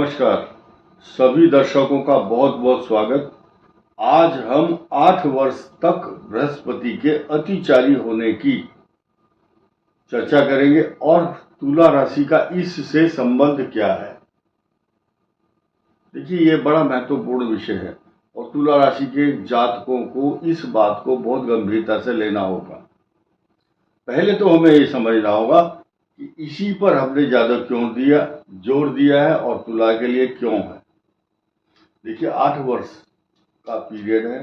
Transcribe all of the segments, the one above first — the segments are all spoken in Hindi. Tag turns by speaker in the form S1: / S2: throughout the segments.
S1: नमस्कार। सभी दर्शकों का बहुत बहुत स्वागत। आज हम 8 वर्ष तक बृहस्पति के अतिचारी होने की चर्चा करेंगे और तुला राशि का इससे संबंध क्या है। देखिए, ये बड़ा महत्वपूर्ण विषय है और तुला राशि के जातकों को इस बात को बहुत गंभीरता से लेना होगा। पहले तो हमें ये समझना होगा कि इसी पर हमने ज्यादा जोर दिया है और तुला के लिए क्यों है। देखिए, 8 वर्ष का पीरियड है।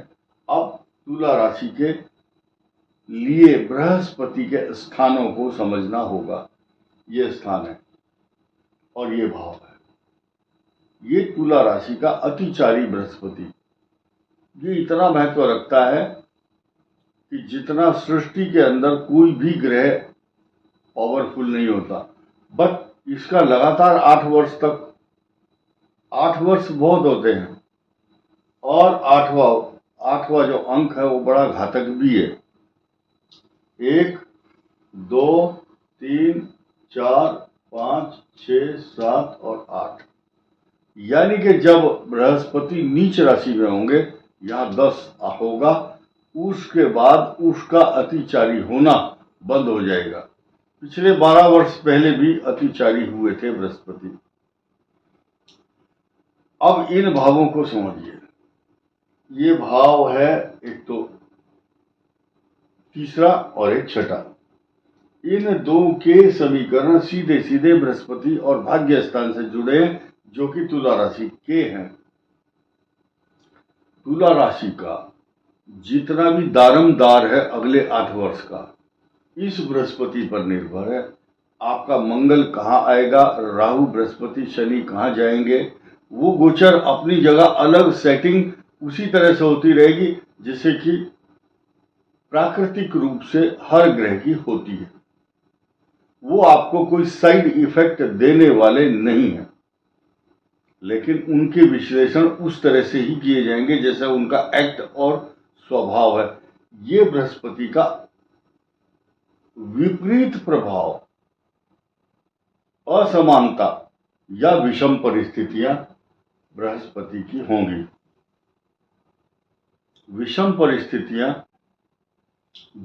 S1: अब तुला राशि के लिए बृहस्पति के स्थानों को समझना होगा। ये स्थान है और ये भाव है। ये तुला राशि का अतिचारी बृहस्पति ये इतना महत्व रखता है कि जितना सृष्टि के अंदर कोई भी ग्रह पावरफुल नहीं होता, बट इसका लगातार 8 वर्ष तक 8 वर्ष बहुत होते हैं और आठवां जो अंक है वो बड़ा घातक भी है। 1, 2, 3, 4, 5, 6, 7 और 8, यानी कि जब बृहस्पति नीच राशि में होंगे, यहाँ 10 होगा, उसके बाद उसका अतिचारी होना बंद हो जाएगा। पिछले 12 वर्ष पहले भी अतिचारी हुए थे बृहस्पति। अब इन भावों को समझिए। ये भाव है एक तो तीसरा और एक छठा। इन दो के समीकरण सीधे सीधे बृहस्पति और भाग्य स्थान से जुड़े हैं, जो कि तुला राशि के हैं। तुला राशि का जितना भी दारमदार है अगले 8 वर्ष का, इस बृहस्पति पर निर्भर है। आपका मंगल कहाँ आएगा, राहु बृहस्पति शनि कहाँ जाएंगे, वो गोचर अपनी जगह अलग सेटिंग उसी तरह से होती रहेगी जैसे कि प्राकृतिक रूप से हर ग्रह की होती है। वो आपको कोई साइड इफेक्ट देने वाले नहीं है, लेकिन उनके विश्लेषण उस तरह से ही किए जाएंगे जैसा उनका एक्ट और स्वभाव है। ये बृहस्पति का विपरीत प्रभाव, असमानता या विषम परिस्थितियां बृहस्पति की होंगी। विषम परिस्थितियां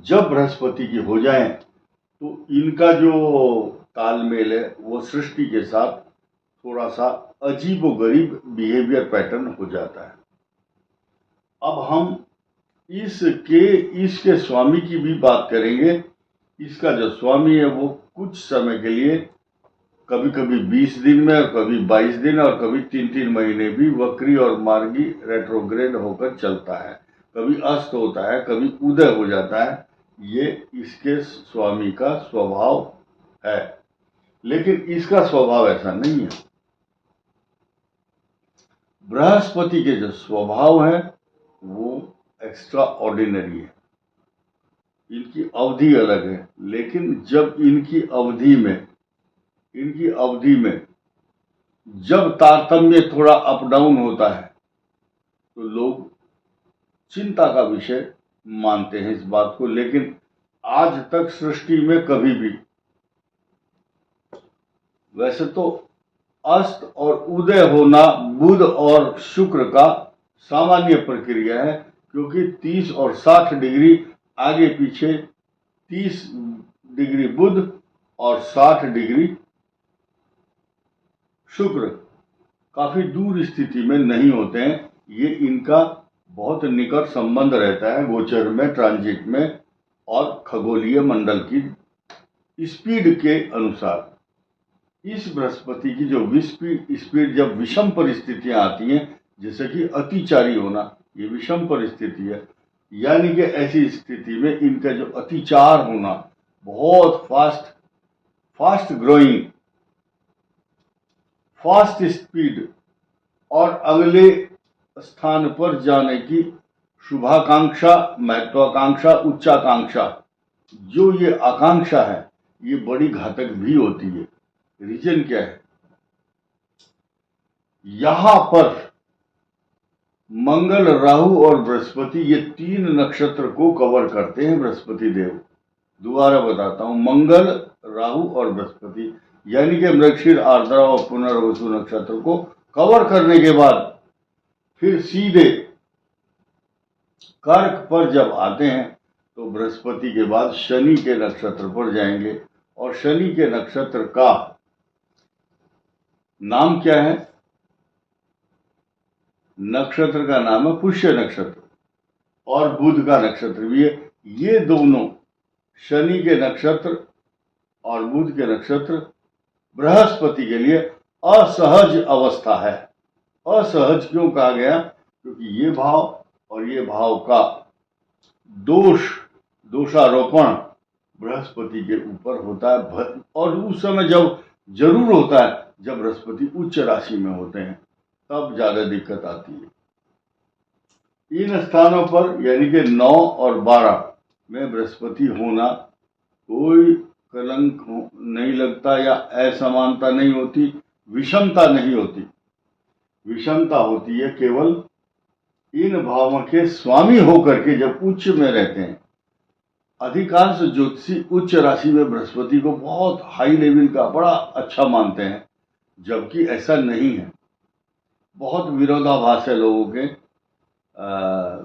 S1: जब बृहस्पति की हो जाएं तो इनका जो तालमेल है वो सृष्टि के साथ थोड़ा सा अजीबोगरीब बिहेवियर पैटर्न हो जाता है। अब हम इसके स्वामी की भी बात करेंगे। इसका जो स्वामी है वो कुछ समय के लिए, कभी कभी 20 दिन में और कभी 22 दिन और कभी 3-3 महीने भी वक्री और मार्गी रेट्रोग्रेड होकर चलता है। कभी अस्त होता है, कभी उदय हो जाता है। ये इसके स्वामी का स्वभाव है, लेकिन इसका स्वभाव ऐसा नहीं है। बृहस्पति के जो स्वभाव है वो एक्स्ट्रा ऑर्डिनरी है। इनकी अवधि अलग है, लेकिन जब इनकी अवधि में जब तारतम्य थोड़ा अप डाउन होता है तो लोग चिंता का विषय मानते हैं इस बात को। लेकिन आज तक सृष्टि में कभी भी, वैसे तो अस्त और उदय होना बुध और शुक्र का सामान्य प्रक्रिया है, क्योंकि 30 और 60 डिग्री आगे पीछे, 30 डिग्री बुध और 60 डिग्री शुक्र काफी दूर स्थिति में नहीं होते हैं। ये इनका बहुत निकट संबंध रहता है गोचर में, ट्रांजिट में और खगोलीय मंडल की स्पीड के अनुसार। इस बृहस्पति की जो स्पीड जब विषम परिस्थितियां आती हैं, जैसे कि अतिचारी होना, ये विषम परिस्थिति है। यानी कि ऐसी स्थिति में इनका जो अतिचार होना, बहुत फास्ट ग्रोइंग, फास्ट स्पीड और अगले स्थान पर जाने की शुभाकांक्षा, महत्वाकांक्षा, उच्चाकांक्षा, जो ये आकांक्षा है, ये बड़ी घातक भी होती है। रीजन क्या है? यहां पर मंगल, राहु और बृहस्पति, ये 3 नक्षत्र को कवर करते हैं बृहस्पति देव। दोबारा बताता हूं, मंगल, राहु और बृहस्पति, यानी कि मृगशीर, आर्द्रा और पुनर्वसु नक्षत्र को कवर करने के बाद फिर सीधे कर्क पर जब आते हैं तो बृहस्पति के बाद शनि के नक्षत्र पर जाएंगे। और शनि के नक्षत्र का नाम क्या है? नक्षत्र का नाम है पुष्य नक्षत्र और बुध का नक्षत्र भी है। ये दोनों शनि के नक्षत्र और बुध के नक्षत्र बृहस्पति के लिए असहज अवस्था है। असहज क्यों कहा गया? क्योंकि ये भाव और ये भाव का दोषारोपण बृहस्पति के ऊपर होता है। और उस समय जब जरूर होता है जब बृहस्पति उच्च राशि में होते हैं, तब ज्यादा दिक्कत आती है। इन स्थानों पर यानी कि 9 और 12 में बृहस्पति होना कोई कलंक नहीं लगता या असमानता नहीं होती, विषमता नहीं होती। विषमता होती है केवल इन भावों के स्वामी होकर के जब उच्च में रहते हैं। अधिकांश ज्योतिषी उच्च राशि में बृहस्पति को बहुत हाई लेवल का बड़ा अच्छा मानते हैं, जबकि ऐसा नहीं है। बहुत विरोधाभास है लोगों के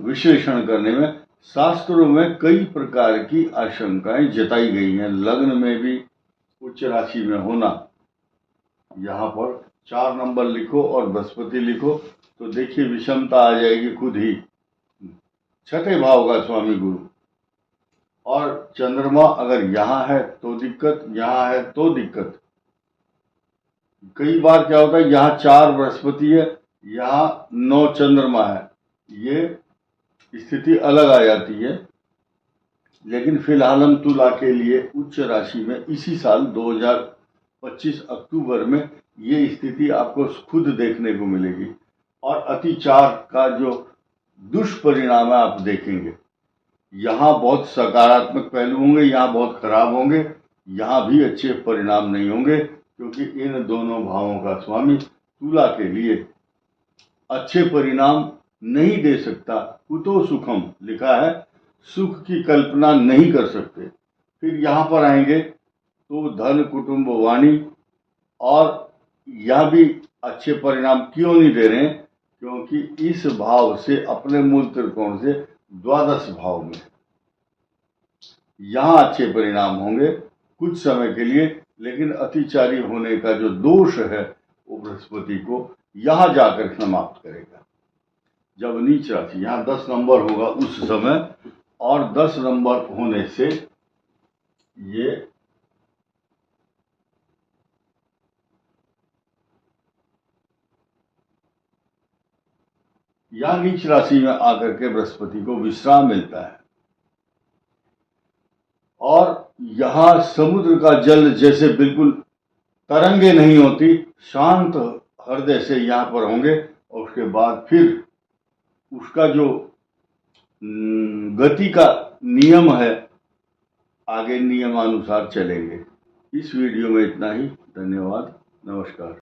S1: विश्लेषण करने में। शास्त्रों में कई प्रकार की आशंकाएं जताई गई हैं। लग्न में भी उच्च राशि में होना, यहाँ पर 4 नंबर लिखो और बृहस्पति लिखो तो देखिए विषमता आ जाएगी खुद ही। 6ठे भाव का स्वामी गुरु और चंद्रमा अगर यहाँ है तो दिक्कत, यहाँ है तो दिक्कत। कई बार क्या होता है, यहाँ 4 बृहस्पति है, यहाँ 9 चंद्रमा है, ये स्थिति अलग आ जाती है। लेकिन फिलहाल हम तुला के लिए उच्च राशि में इसी साल 2025 अक्टूबर में ये स्थिति आपको खुद देखने को मिलेगी। और अतिचार का जो दुष्परिणाम है आप देखेंगे। यहाँ बहुत सकारात्मक पहलू होंगे, यहाँ बहुत खराब होंगे, यहाँ भी अच्छे परिणाम नहीं होंगे, क्योंकि इन दोनों भावों का स्वामी तुला के लिए अच्छे परिणाम नहीं दे सकता। कुतो सुखम लिखा है, सुख की कल्पना नहीं कर सकते। फिर यहाँ पर आएंगे तो धन, कुटुंब, वाणी, और यह भी अच्छे परिणाम क्यों नहीं दे रहे हैं? क्योंकि इस भाव से अपने मूल त्रिकोण से 12 भाव में यहाँ अच्छे परिणाम होंगे कुछ समय के लिए, लेकिन अतिचारी होने का जो दोष है वो बृहस्पति को यहाँ जाकर समाप्त करेगा। जब नीच राशि यहाँ 10 नंबर होगा उस समय, और 10 नंबर होने से ये या नीच राशि में आकर के बृहस्पति को विश्राम मिलता है। और यहाँ समुद्र का जल जैसे बिल्कुल तरंगे नहीं होती, शांत हृदय से यहाँ पर होंगे। और उसके बाद फिर उसका जो गति का नियम है, आगे नियमानुसार चलेंगे। इस वीडियो में इतना ही। धन्यवाद, नमस्कार।